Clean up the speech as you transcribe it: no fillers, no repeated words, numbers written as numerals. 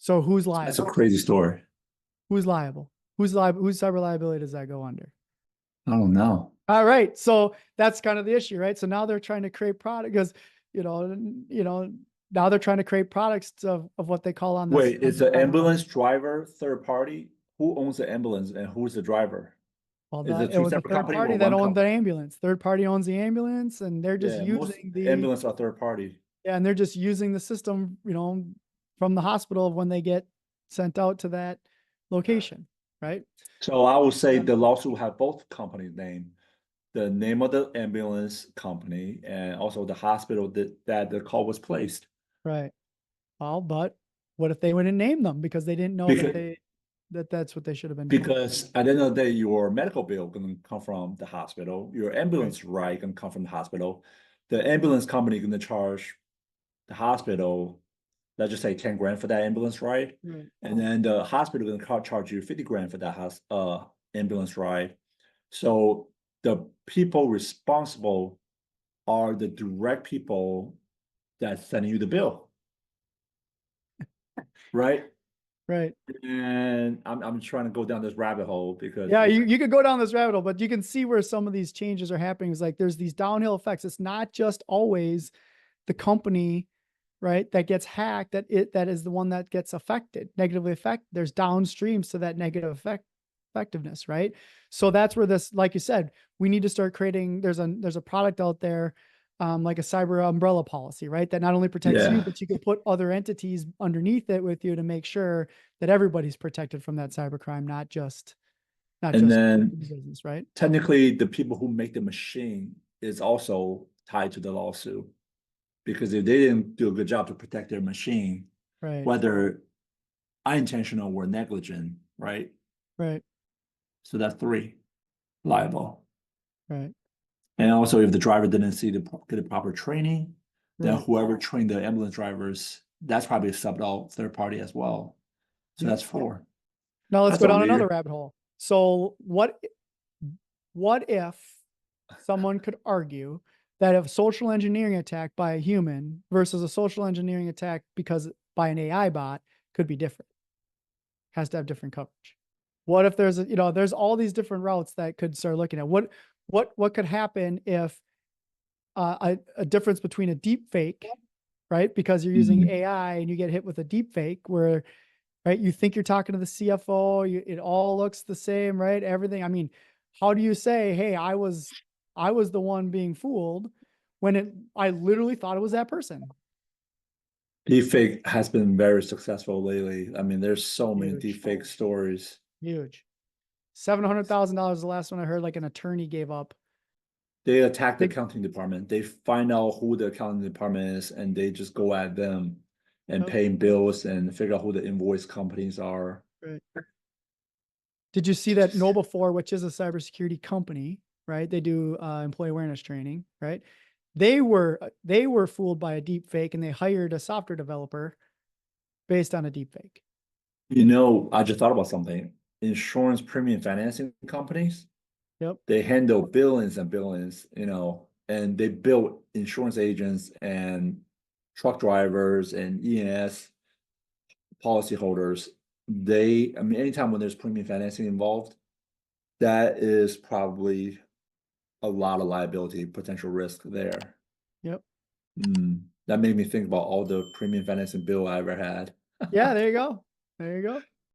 So who's That's a liable? crazy story. Who's liable? Who's liable? Whose cyber liability does that go under? I don't know. All right. So that's kind of the issue, right? So now they're trying to create product because, now they're trying to create products of what they call on this. Wait, is the ambulance driver third party? Who owns the ambulance and who's the driver? Well, Is it it two was a separate third company party or that one owned the company? ambulance. Third party owns the ambulance, and they're just Yeah, most using the ambulance are third party. yeah, and they're just using the system, from the hospital when they get sent out to that location, right? So I would say the lawsuit have both companies' name, the name of the ambulance company, and also the hospital that the call was placed. Right. Well, but what if they wouldn't name them because they didn't know Because that's what they should have been doing? because at the end of the day, your medical bill gonna come from the hospital, your Right. ambulance ride gonna come from the hospital. The ambulance company gonna charge the hospital, let's just say 10 grand for that ambulance ride. Right. And then the hospital gonna charge you 50 grand for that ambulance ride. So the people responsible are the direct people that's sending you the bill, right? Right. And I'm trying to go down this rabbit hole because Yeah, you could go down this rabbit hole, but you can see where some of these changes are happening. It's like there's these downhill effects. It's not just always the company, right, that gets hacked, that is the one that gets affected, negatively affected. There's downstreams to that negative effectiveness, right? So that's where this, like you said, we need to start creating. There's a product out there, like a cyber umbrella policy, right? That not only protects you, yeah. but you can put other entities underneath it with you to make sure that everybody's protected from that cyber crime, not And just then business, right? technically the people who make the machine is also tied to the lawsuit because if they didn't do a good job to protect their machine, Right. whether unintentional or negligent, right? Right. So that's three liable. Right. And also, if the driver didn't get the proper training, then Right. whoever trained the ambulance drivers, that's probably a subbed out third party as well. So Yep. that's four. Now let's That's go a down another weird. rabbit hole. So what if someone could argue that a social engineering attack by a human versus a social engineering attack because by an AI bot could be different, has to have different coverage? What if there's all these different routes that could start looking at what could happen if a difference between a deep fake, right? Because you're using Mhm. AI and you get hit with a deep fake where, right, you think you're talking to the CFO, it all looks the same, right? Everything. I mean, how do you say, hey, I was the one being fooled when I literally thought it was that person? Deepfake has been very successful lately. I mean, there's so many Huge, deepfake stories. huge. $700,000 the last one I heard, like an attorney gave up. They attack the Big, accounting department. They find out who the accounting department is, and they just go at them and oh, paying bills and figure out who the invoice companies are. right. Did you see that Noble4, which is a cybersecurity company, right? They do employee awareness training, right? They were fooled by a deep fake and they hired a software developer based on a deep fake. I just thought about something. Insurance premium financing companies, Yep. they handle billions and billions, and they build insurance agents and truck drivers and E&S policyholders. I mean, anytime when there's premium financing involved, that is probably a lot of liability potential risk there. Yep. That made me think about all the premium financing bill I ever had. Yeah, there you go. There you go.